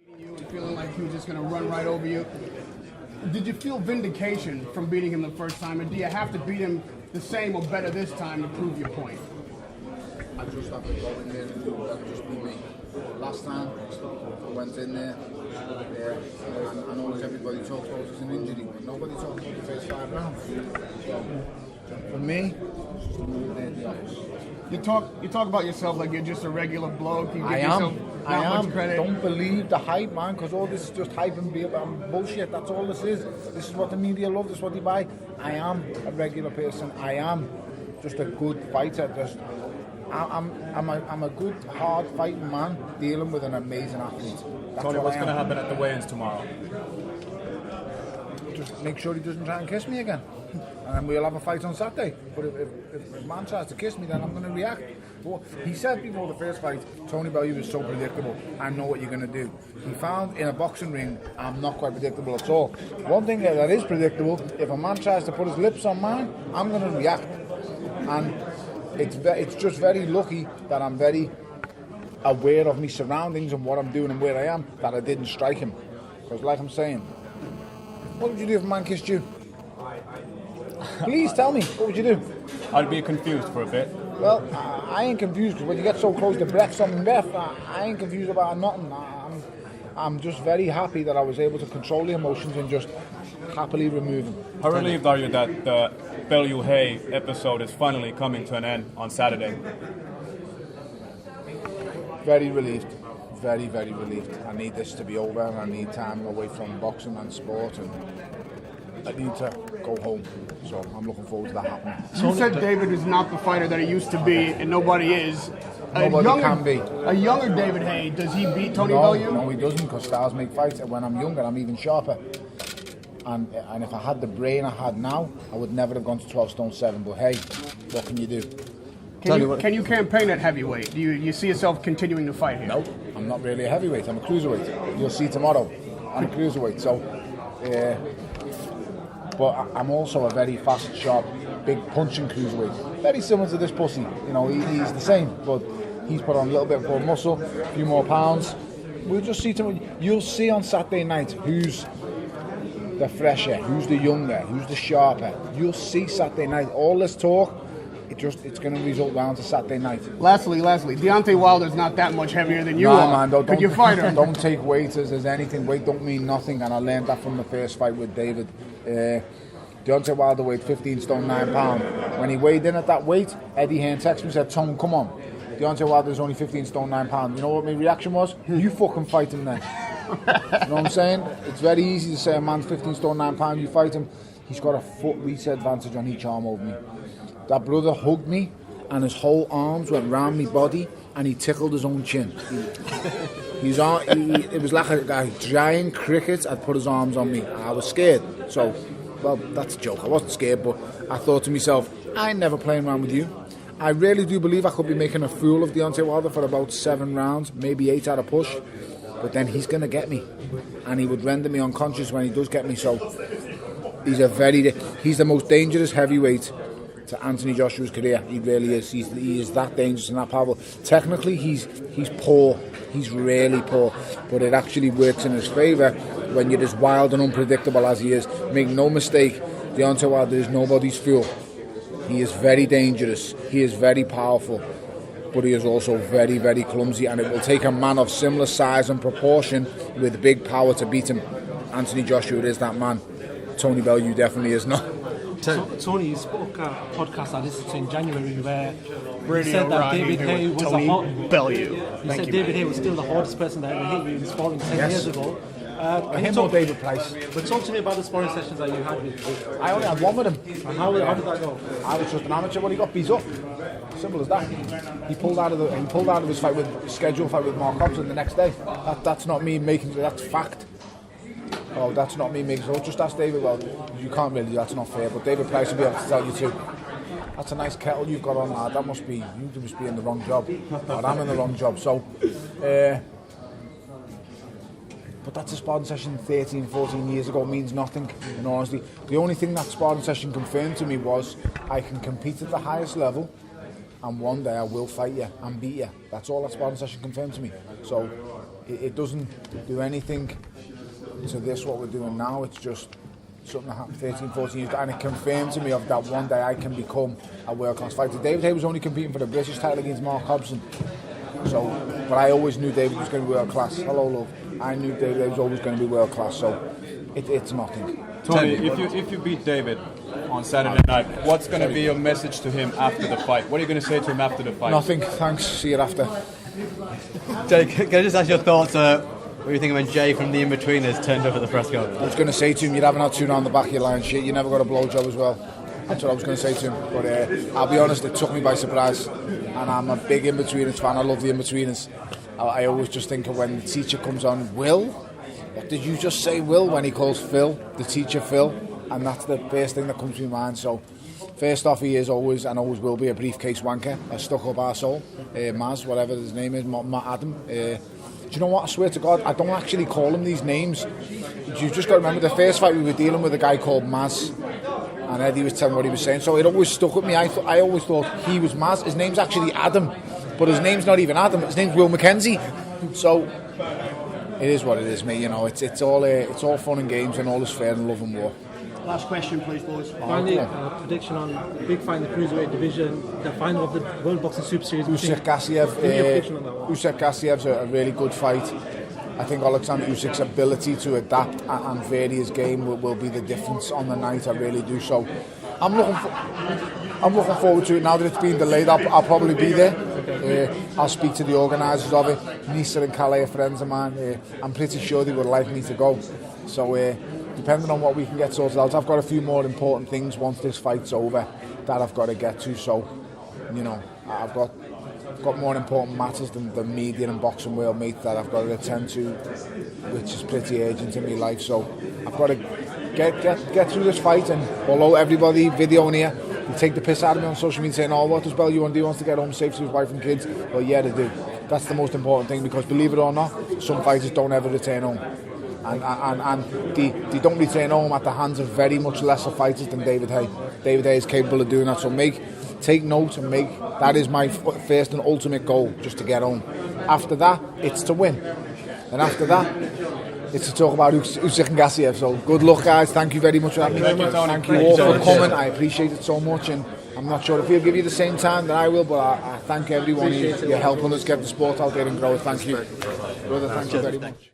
You and feeling like he was just going to run right over you. Did you feel vindication from beating him the first time, and do you have to beat him the same or better this time to prove your point? I just have to go in there and do that, just be me. Last time, I went in there, and I know like everybody talks about it's an injury, but nobody talks about the first 5 rounds. So, for me, just to move there the office. You talk about yourself like you're just a regular bloke. You give I yourself am. not much credit. Don't believe the hype, man, because all this is just hype and bullshit. That's all this is. This is what the media love. This is what they buy. I am a regular person. I am just a good fighter. I'm a good, hard fighting man dealing with an amazing athlete. Tony, what's going to happen at the weigh-ins tomorrow? Just make sure he doesn't try and kiss me again. And then we'll have a fight on Saturday. But if a man tries to kiss me, then I'm going to react. But he said before the first fight, Tony Bellew was so predictable. I know what you're going to do. He found in a boxing ring, I'm not quite predictable at all. One thing that is predictable, if a man tries to put his lips on mine, I'm going to react. And it's just very lucky that I'm very aware of my surroundings and what I'm doing and where I am, that I didn't strike him. Because like I'm saying, what would you do if a man kissed you? Please tell me, what would you do? I'd be confused for a bit. Well, I ain't confused, because when you get so close to breath something left, I ain't confused about nothing. I'm just very happy that I was able to control the emotions and just happily remove them. How relieved are you that the Bellew Haye episode is finally coming to an end on Saturday? Very relieved. Very, very relieved. I need this to be over, and I need time away from boxing and sport, and I need to go home. So I'm looking forward to that happening. You said David is not the fighter that he used to be, and nobody is. Nobody can be. A younger David Haye, does he beat Tony Bellew? No, he doesn't, because styles make fights, and when I'm younger, I'm even sharper. And if I had the brain I had now, I would never have gone to 12 stone 7. But hey, what can you do? Can you campaign at heavyweight? Do you see yourself continuing to fight here? No, I'm not really a heavyweight. I'm a cruiserweight. You'll see tomorrow. I'm a cruiserweight. So, but I'm also a very fast, sharp, big punching cruiserweight. Very similar to this pussy. You know, he's the same, but he's put on a little bit more muscle, a few more pounds. We'll just see tomorrow. You'll see on Saturday night who's the fresher, who's the younger, who's the sharper. You'll see Saturday night. All this talk, it's going to result down to Saturday night. Lastly, Deontay Wilder's not that much heavier than you are. Man, Could you fight him? Don't take weight as anything. Weight don't mean nothing, and I learned that from the first fight with David. Deontay Wilder weighed 15 stone 9 pounds. When he weighed in at that weight, Eddie Hearn texted me and said, "Tom, come on. Deontay Wilder's only 15 stone 9 pounds." You know what my reaction was? You fucking fight him then. You know what I'm saying? It's very easy to say a man's 15 stone 9 pounds, you fight him. He's got a foot reach advantage on each arm over me. That brother hugged me and his whole arms went round my body and he tickled his own chin. It was like a giant cricket had put his arms on me. I was scared. So, well, that's a joke. I wasn't scared, but I thought to myself, I ain't never playing around with you. I really do believe I could be making a fool of Deontay Wilder for about 7 rounds, maybe 8 at a push. But then he's going to get me. And he would render me unconscious when he does get me. So he's the most dangerous heavyweight to Anthony Joshua's career. He really is. He is that dangerous and that powerful. Technically, he's poor. He's really poor. But it actually works in his favour when you're as wild and unpredictable as he is. Make no mistake, Deontay Wilder is nobody's fool. He is very dangerous. He is very powerful. But he is also very, very clumsy, and it will take a man of similar size and proportion with big power to beat him. Anthony Joshua is that man. Tony Bellew definitely is not. Tony, you spoke at a podcast I listened to in January where Radio you said that Rodney David Haye was Tony Bellew. You said David Haye was still the hardest person that ever hit you in sparring 10 years ago. Him or David Price? But talk to me about the sparring sessions that you had with I only had one with him. And how did that go? I was just an amateur when he got beat up. Simple as that. He pulled out of his scheduled fight with Mark Hobson the next day. That's not me making. That's fact. Oh, that's not me making. So just ask David. Well, you can't really. That's not fair. But David Price will be able to tell you too. That's a nice kettle you've got on, lad. That must be you must be in the wrong job. But I'm in the wrong job. So. But that's a sparring session 13, 14 years ago, means nothing, in honesty. The only thing that sparring session confirmed to me was I can compete at the highest level and one day I will fight you and beat you. That's all that sparring session confirmed to me. So it doesn't do anything to this, what we're doing now. It's just something that happened 13, 14 years ago, and it confirmed to me of that one day I can become a world-class fighter. David Haye was only competing for the British title against Mark Hobson. So, but I always knew David was going to be world-class. Hello, love. I knew David was always going to be world-class, so it's nothing. Tony, if you beat David on Saturday night, what's going to be your message to him after the fight? What are you going to say to him after the fight? Nothing, thanks, see you after. Jay, can I just ask your thoughts, what do you think when Jay from the In-Betweeners turned up at the press conference? I was going to say to him, you're having that tune on the back of your line, shit, you never got a blowjob as well. That's what I was going to say to him, but I'll be honest, it took me by surprise, and I'm a big In-Betweeners fan. I love the In-Betweeners. I always just think of when the teacher comes on, Will? What did you just say, Will? When he calls Phil, the teacher Phil, and that's the first thing that comes to my mind. So first off, he is always and always will be a briefcase wanker, a stuck-up arsehole, Maz, whatever his name is, Matt Adam. Do you know what, I swear to God, I don't actually call him these names. You've just got to remember, the first fight we were dealing with a guy called Maz, and Eddie was telling me what he was saying, so it always stuck with me. I always thought he was Maz. His name's actually Adam, but his name's not even Adam, his name's Will Mackenzie. So it is what it is, mate. You know, it's all fun and games, and all is fair in love and war. Last question, please, boys. Finally, prediction on the big fight in the cruiserweight division, the final of the World Boxing Super Series. Usyk Gassiev. Usyk Gassiev's a really good fight. I think Alexander Usyk's ability to adapt and vary his game will be the difference on the night. I really do. So I'm looking forward to it. Now that it's been delayed, I'll probably be there. I'll speak to the organisers of it. Nisa and Calais are friends of mine. I'm pretty sure they would like me to go. So depending on what we can get sorted out, I've got a few more important things once this fight's over that I've got to get to. So, you know, I've got more important matters than the media and boxing world, mate, that I've got to attend to, which is pretty urgent in my life. So I've got to get through this fight. And although everybody videoing here, they take the piss out of me on social media saying, oh, what does Bellew want to do? He wants to get home safe to his wife and kids. Well, yeah, they do. That's the most important thing, because believe it or not, some fighters don't ever return home. And they don't return home at the hands of very much lesser fighters than David Haye. David Haye is capable of doing that. So take note and that is my first and ultimate goal, just to get home. After that, it's to win. And after that, it's to talk about Usyk and Gassiev. So good luck, guys. Thank you very much for having me. Thank you all for coming. I appreciate it so much, and I'm not sure if he'll give you the same time that I will, but I thank everyone. You're helping us get the sport out there and grow it. Thank you, brother. Thank you very much.